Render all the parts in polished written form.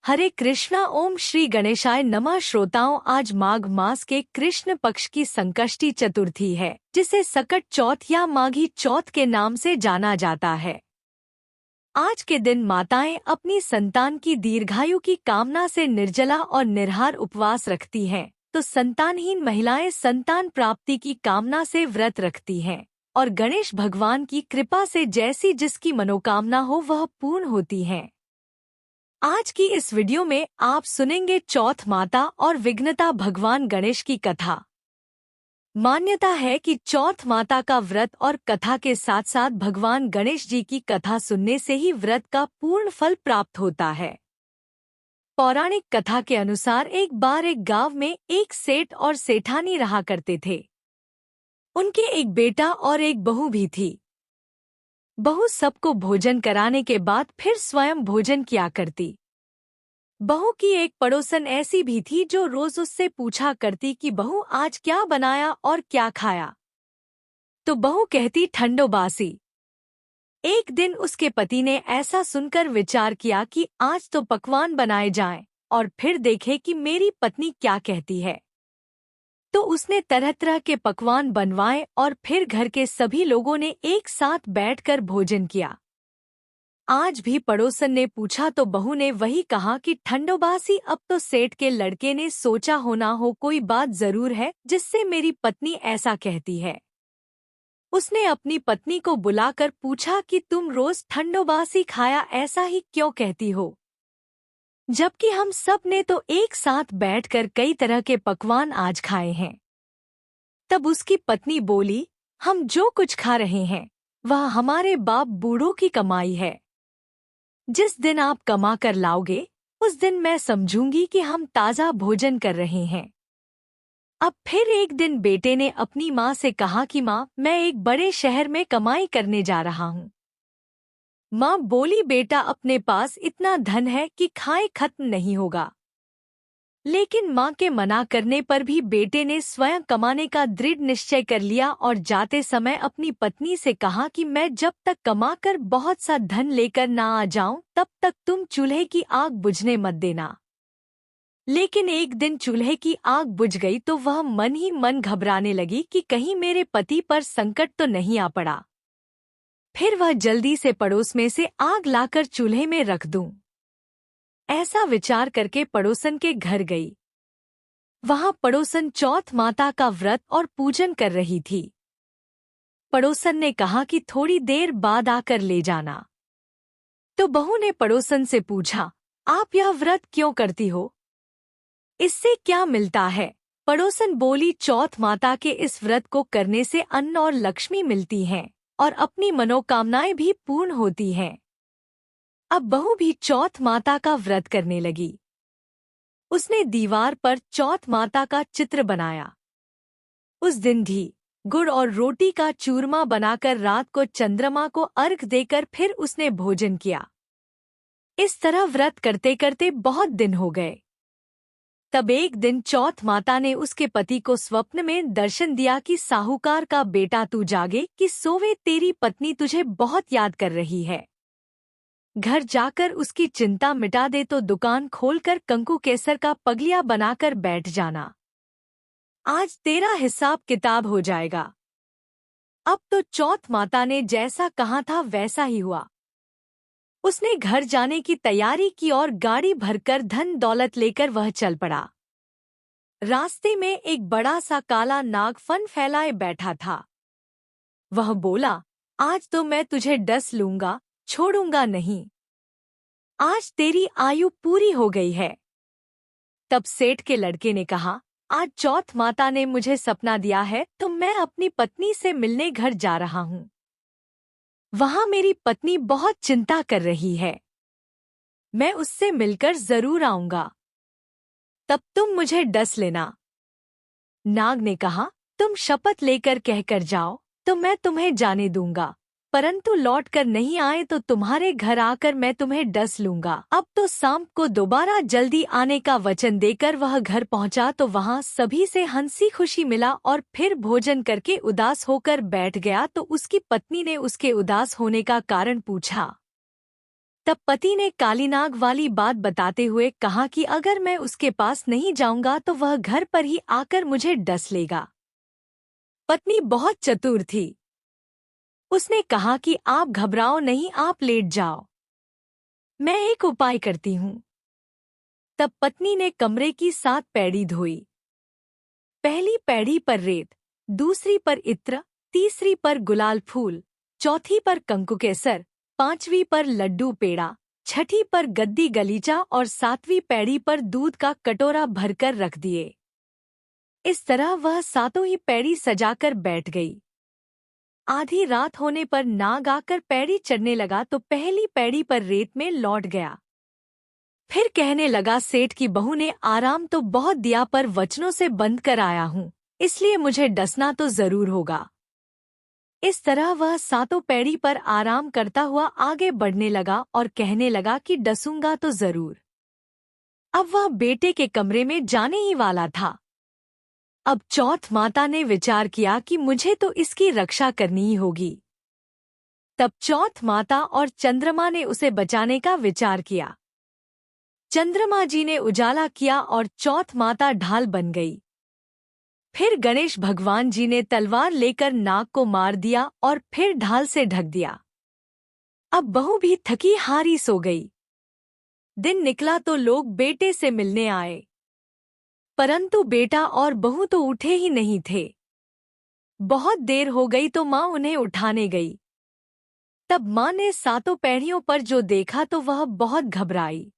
हरे कृष्णा। ओम श्री गणेशाय नमः। श्रोताओं, आज माघ मास के कृष्ण पक्ष की संकष्टी चतुर्थी है, जिसे सकट चौथ या माघी चौथ के नाम से जाना जाता है। आज के दिन माताएं अपनी संतान की दीर्घायु की कामना से निर्जला और निराहार उपवास रखती हैं, तो संतानहीन महिलाएं संतान प्राप्ति की कामना से व्रत रखती हैं और गणेश भगवान की कृपा से जैसी जिसकी मनोकामना हो वह पूर्ण होती हैं। आज की इस वीडियो में आप सुनेंगे चौथ माता और विघ्नता भगवान गणेश की कथा। मान्यता है कि चौथ माता का व्रत और कथा के साथ साथ भगवान गणेश जी की कथा सुनने से ही व्रत का पूर्ण फल प्राप्त होता है। पौराणिक कथा के अनुसार एक बार एक गांव में एक सेठ और सेठानी रहा करते थे। उनके एक बेटा और एक बहू भी थी। बहू सबको भोजन कराने के बाद फिर स्वयं भोजन किया करती। बहू की एक पड़ोसन ऐसी भी थी जो रोज उससे पूछा करती कि बहू आज क्या बनाया और क्या खाया। तो बहू कहती ठंडो बासी। एक दिन उसके पति ने ऐसा सुनकर विचार किया कि आज तो पकवान बनाए जाएं और फिर देखे कि मेरी पत्नी क्या कहती है। तो उसने तरह तरह के पकवान बनवाए और फिर घर के सभी लोगों ने एक साथ बैठकर भोजन किया। आज भी पड़ोसन ने पूछा तो बहू ने वही कहा कि ठंडोबासी, अब तो सेठ के लड़के ने सोचा होना हो कोई बात जरूर है जिससे मेरी पत्नी ऐसा कहती है। उसने अपनी पत्नी को बुलाकर पूछा कि तुम रोज ठंडोबासी खाया ऐसा ही क्यों कहती हो, जबकि हम सब ने तो एक साथ बैठकर कई तरह के पकवान आज खाए हैं। तब उसकी पत्नी बोली, हम जो कुछ खा रहे हैं वह हमारे बाप बूढ़ों की कमाई है। जिस दिन आप कमा कर लाओगे उस दिन मैं समझूंगी कि हम ताज़ा भोजन कर रहे हैं। अब फिर एक दिन बेटे ने अपनी माँ से कहा कि माँ, मैं एक बड़े शहर में कमाई करने जा रहा हूँ। माँ बोली, बेटा अपने पास इतना धन है कि खाए खत्म नहीं होगा। लेकिन माँ के मना करने पर भी बेटे ने स्वयं कमाने का दृढ़ निश्चय कर लिया और जाते समय अपनी पत्नी से कहा कि मैं जब तक कमाकर बहुत सा धन लेकर ना आ जाऊं तब तक तुम चूल्हे की आग बुझने मत देना। लेकिन एक दिन चूल्हे की आग बुझ गई तो वह मन ही मन घबराने लगी कि कहीं मेरे पति पर संकट तो नहीं आ पड़ा। फिर वह जल्दी से पड़ोस में से आग लाकर चूल्हे में रख दूं, ऐसा विचार करके पड़ोसन के घर गई। वहां पड़ोसन चौथ माता का व्रत और पूजन कर रही थी। पड़ोसन ने कहा कि थोड़ी देर बाद आकर ले जाना। तो बहू ने पड़ोसन से पूछा, आप यह व्रत क्यों करती हो, इससे क्या मिलता है? पड़ोसन बोली, चौथ माता के इस व्रत को करने से अन्न और लक्ष्मी मिलती हैं और अपनी मनोकामनाएं भी पूर्ण होती हैं। अब बहू भी चौथ माता का व्रत करने लगी। उसने दीवार पर चौथ माता का चित्र बनाया। उस दिन घी, गुड़ और रोटी का चूरमा बनाकर रात को चंद्रमा को अर्घ देकर फिर उसने भोजन किया। इस तरह व्रत करते करते बहुत दिन हो गए। तब एक दिन चौथ माता ने उसके पति को स्वप्न में दर्शन दिया कि साहूकार का बेटा तू जागे कि सोवे, तेरी पत्नी तुझे बहुत याद कर रही है। घर जाकर उसकी चिंता मिटा दे तो दुकान खोलकर कंकु केसर का पगलिया बनाकर बैठ जाना। आज तेरा हिसाब किताब हो जाएगा। अब तो चौथ माता ने जैसा कहा था वैसा ही हुआ। उसने घर जाने की तैयारी की और गाड़ी भरकर धन दौलत लेकर वह चल पड़ा। रास्ते में एक बड़ा सा काला नाग फन फैलाए बैठा था। वह बोला, आज तो मैं तुझे डस लूंगा, छोड़ूंगा नहीं। आज तेरी आयु पूरी हो गई है। तब सेठ के लड़के ने कहा, आज चौथ माता ने मुझे सपना दिया है तो मैं अपनी पत्नी से मिलने घर जा रहा हूँ। वहां मेरी पत्नी बहुत चिंता कर रही है। मैं उससे मिलकर जरूर आऊंगा। तब तुम मुझे डस लेना। नाग ने कहा, तुम शपथ लेकर कहकर जाओ तो मैं तुम्हें जाने दूंगा, परंतु लौट कर नहीं आए तो तुम्हारे घर आकर मैं तुम्हें डस लूंगा। अब तो शाम को दोबारा जल्दी आने का वचन देकर वह घर पहुंचा तो वहां सभी से हंसी खुशी मिला और फिर भोजन करके उदास होकर बैठ गया। तो उसकी पत्नी ने उसके उदास होने का कारण पूछा। तब पति ने कालीनाग वाली बात बताते हुए कहा कि अगर मैं उसके पास नहीं जाऊंगा तो वह घर पर ही आकर मुझे डस लेगा। पत्नी बहुत चतुर थी। उसने कहा कि आप घबराओ नहीं, आप लेट जाओ, मैं एक उपाय करती हूँ। तब पत्नी ने कमरे की 7 पैड़ी धोई। पहली पैड़ी पर रेत, दूसरी पर इत्र, तीसरी पर गुलाल फूल, चौथी पर कंकु केसर, 5वीं पर लड्डू पेड़ा, छठी पर गद्दी गलीचा और 7वीं पैड़ी पर दूध का कटोरा भरकर रख दिए। इस तरह वह 7 ही पैड़ी सजाकर बैठ गई। आधी रात होने पर नाग आकर पैड़ी चढ़ने लगा तो पहली पैड़ी पर रेत में लौट गया। फिर कहने लगा, सेठ की बहू ने आराम तो बहुत दिया पर वचनों से बंद कर आया हूँ, इसलिए मुझे डसना तो जरूर होगा। इस तरह वह 7 पैड़ी पर आराम करता हुआ आगे बढ़ने लगा और कहने लगा कि डसूंगा तो जरूर। अब वह बेटे के कमरे में जाने ही वाला था। अब चौथ माता ने विचार किया कि मुझे तो इसकी रक्षा करनी ही होगी। तब चौथ माता और चंद्रमा ने उसे बचाने का विचार किया। चंद्रमा जी ने उजाला किया और चौथ माता ढाल बन गई। फिर गणेश भगवान जी ने तलवार लेकर नाग को मार दिया और फिर ढाल से ढक दिया। अब बहू भी थकी हारी सो गई। दिन निकला तो लोग बेटे से मिलने आए, परंतु बेटा और बहू तो उठे ही नहीं थे। बहुत देर हो गई तो माँ उन्हें उठाने गई। तब माँ ने 7 पैड़ियों पर जो देखा तो वह बहुत घबराई।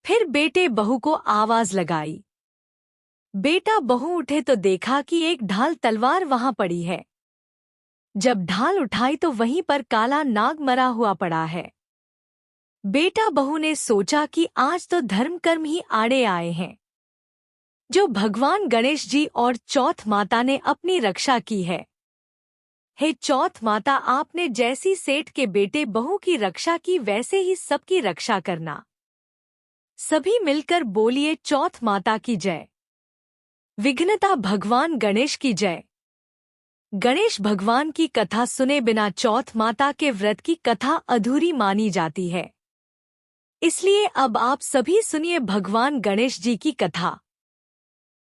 फिर बेटे बहू को आवाज लगाई। बेटा बहू उठे तो देखा कि एक ढाल तलवार वहां पड़ी है। जब ढाल उठाई तो वहीं पर काला नाग मरा हुआ पड़ा है। बेटा बहू ने सोचा कि आज तो धर्म कर्म ही आड़े आए हैं, जो भगवान गणेश जी और चौथ माता ने अपनी रक्षा की है। हे चौथ माता, आपने जैसी सेठ के बेटे बहू की रक्षा की वैसे ही सबकी रक्षा करना। सभी मिलकर बोलिए, चौथ माता की जय। विघ्नता भगवान गणेश की जय। गणेश भगवान की कथा सुने बिना चौथ माता के व्रत की कथा अधूरी मानी जाती है। इसलिए अब आप सभी सुनिए भगवान गणेश जी की कथा।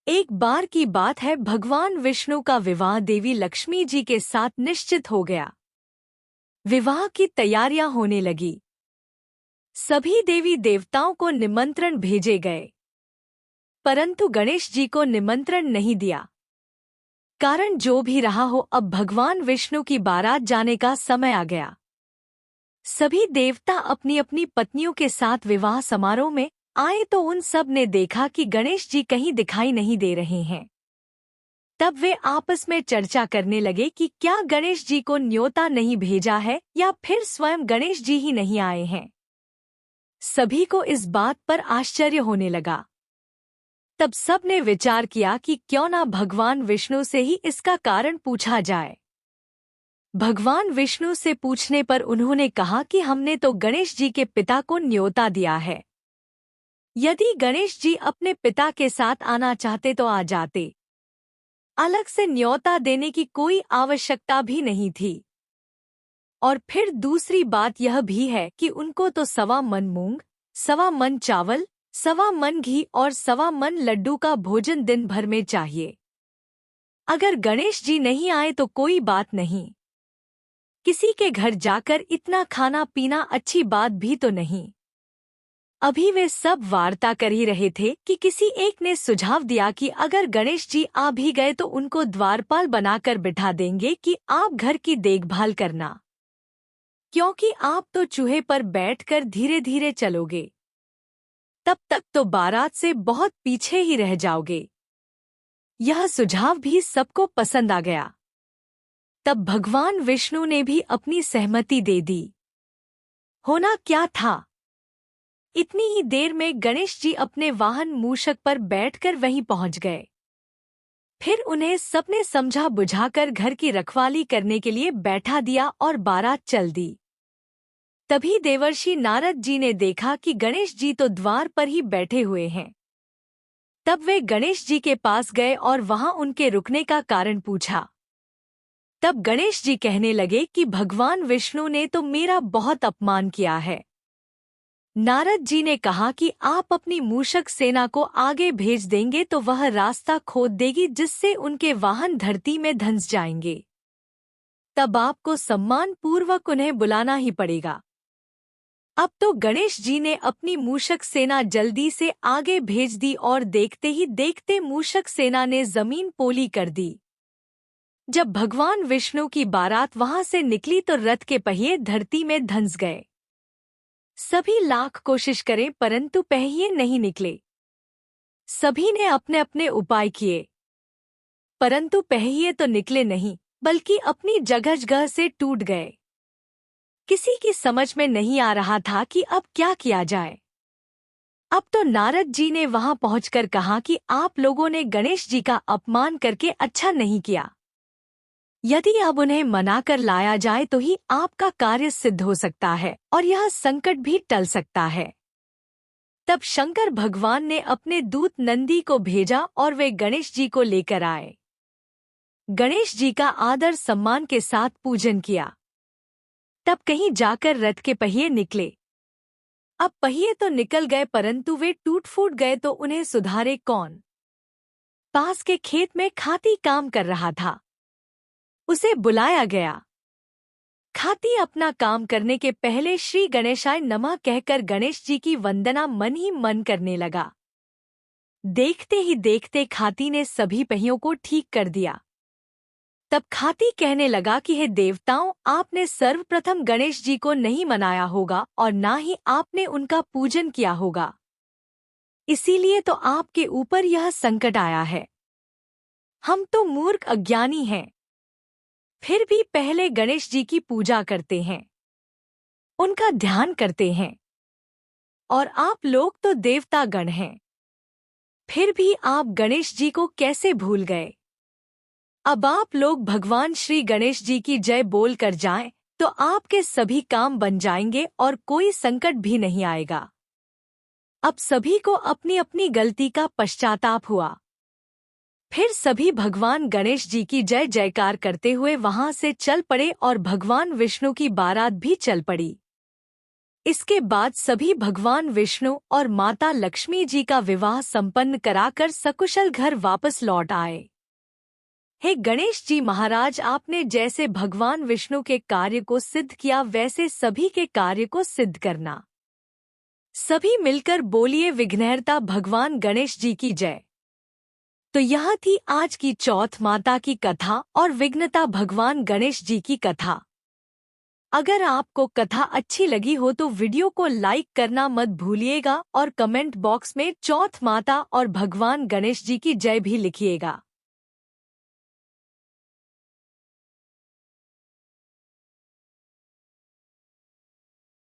एक बार की बात है, भगवान विष्णु का विवाह देवी लक्ष्मी जी के साथ निश्चित हो गया। विवाह की तैयारियां होने लगी। सभी देवी देवताओं को निमंत्रण भेजे गए, परंतु गणेश जी को निमंत्रण नहीं दिया। कारण जो भी रहा हो, अब भगवान विष्णु की बारात जाने का समय आ गया। सभी देवता अपनी अपनी पत्नियों के साथ विवाह समारोह में आए तो उन सब ने देखा कि गणेश जी कहीं दिखाई नहीं दे रहे हैं। तब वे आपस में चर्चा करने लगे कि क्या गणेश जी को न्योता नहीं भेजा है या फिर स्वयं गणेश जी ही नहीं आए हैं। सभी को इस बात पर आश्चर्य होने लगा। तब सब ने विचार किया कि क्यों ना भगवान विष्णु से ही इसका कारण पूछा जाए। भगवान विष्णु से पूछने पर उन्होंने कहा कि हमने तो गणेश जी के पिता को न्योता दिया है। यदि गणेश जी अपने पिता के साथ आना चाहते तो आ जाते। अलग से न्योता देने की कोई आवश्यकता भी नहीं थी। और फिर दूसरी बात यह भी है कि उनको तो 1.25 मन मूंग, 1.25 मन चावल, 1.25 मन घी और 1.25 मन लड्डू का भोजन दिन भर में चाहिए। अगर गणेश जी नहीं आए तो कोई बात नहीं, किसी के घर जाकर इतना खाना पीना अच्छी बात भी तो नहीं। अभी वे सब वार्ता कर ही रहे थे कि किसी एक ने सुझाव दिया कि अगर गणेश जी आ भी गए तो उनको द्वारपाल बनाकर बिठा देंगे कि आप घर की देखभाल करना, क्योंकि आप तो चूहे पर बैठकर धीरे धीरे चलोगे, तब तक तो बारात से बहुत पीछे ही रह जाओगे। यह सुझाव भी सबको पसंद आ गया। तब भगवान विष्णु ने भी अपनी सहमति दे दी। होना क्या था, इतनी ही देर में गणेश जी अपने वाहन मूषक पर बैठकर वहीं पहुंच गए। फिर उन्हें सबने समझा बुझाकर घर की रखवाली करने के लिए बैठा दिया और बारात चल दी। तभी देवर्षि नारद जी ने देखा कि गणेश जी तो द्वार पर ही बैठे हुए हैं। तब वे गणेश जी के पास गए और वहां उनके रुकने का कारण पूछा। तब गणेश जी कहने लगे कि भगवान विष्णु ने तो मेरा बहुत अपमान किया है। नारद जी ने कहा कि आप अपनी मूषक सेना को आगे भेज देंगे तो वह रास्ता खोद देगी, जिससे उनके वाहन धरती में धंस जाएंगे। तब आपको सम्मान पूर्वक उन्हें बुलाना ही पड़ेगा। अब तो गणेश जी ने अपनी मूषक सेना जल्दी से आगे भेज दी और देखते ही देखते मूषक सेना ने जमीन पोली कर दी। जब भगवान विष्णु की बारात वहां से निकली तो रथ के पहिए धरती में धंस गए। सभी लाख कोशिश करें परंतु पहिए नहीं निकले। सभी ने अपने अपने उपाय किए परंतु पहिए तो निकले नहीं, बल्कि अपनी जगह से टूट गए। किसी की समझ में नहीं आ रहा था कि अब क्या किया जाए। अब तो नारद जी ने वहां पहुंचकर कहा कि आप लोगों ने गणेश जी का अपमान करके अच्छा नहीं किया। यदि अब उन्हें मना कर लाया जाए तो ही आपका कार्य सिद्ध हो सकता है और यह संकट भी टल सकता है। तब शंकर भगवान ने अपने दूत नंदी को भेजा और वे गणेश जी को लेकर आए। गणेश जी का आदर सम्मान के साथ पूजन किया। तब कहीं जाकर रथ के पहिए निकले। अब पहिए तो निकल गए परंतु वे टूट फूट गए तो उन्हें सुधारे कौन। पास के खेत में खाती काम कर रहा था। उसे बुलाया गया। खाती अपना काम करने के पहले श्री गणेशाय नमः कहकर गणेश जी की वंदना मन ही मन करने लगा। देखते ही देखते खाती ने सभी पहियों को ठीक कर दिया। तब खाती कहने लगा कि हे देवताओं, आपने सर्वप्रथम गणेश जी को नहीं मनाया होगा और ना ही आपने उनका पूजन किया होगा, इसीलिए तो आपके ऊपर यह संकट आया है। हम तो मूर्ख अज्ञानी हैं, फिर भी पहले गणेश जी की पूजा करते हैं, उनका ध्यान करते हैं, और आप लोग तो देवता गण हैं, फिर भी आप गणेश जी को कैसे भूल गए। अब आप लोग भगवान श्री गणेश जी की जय बोल कर जाएं तो आपके सभी काम बन जाएंगे और कोई संकट भी नहीं आएगा। अब सभी को अपनी अपनी गलती का पश्चाताप हुआ। फिर सभी भगवान गणेश जी की जय जयकार करते हुए वहां से चल पड़े और भगवान विष्णु की बारात भी चल पड़ी। इसके बाद सभी भगवान विष्णु और माता लक्ष्मी जी का विवाह संपन्न कराकर सकुशल घर वापस लौट आए। हे गणेश जी महाराज, आपने जैसे भगवान विष्णु के कार्य को सिद्ध किया वैसे सभी के कार्य को सिद्ध करना। सभी मिलकर बोलिए विघ्नहर्ता भगवान गणेश जी की जय। तो यह थी आज की चौथ माता की कथा और विघ्नता भगवान गणेश जी की कथा। अगर आपको कथा अच्छी लगी हो तो वीडियो को लाइक करना मत भूलिएगा और कमेंट बॉक्स में चौथ माता और भगवान गणेश जी की जय भी लिखिएगा।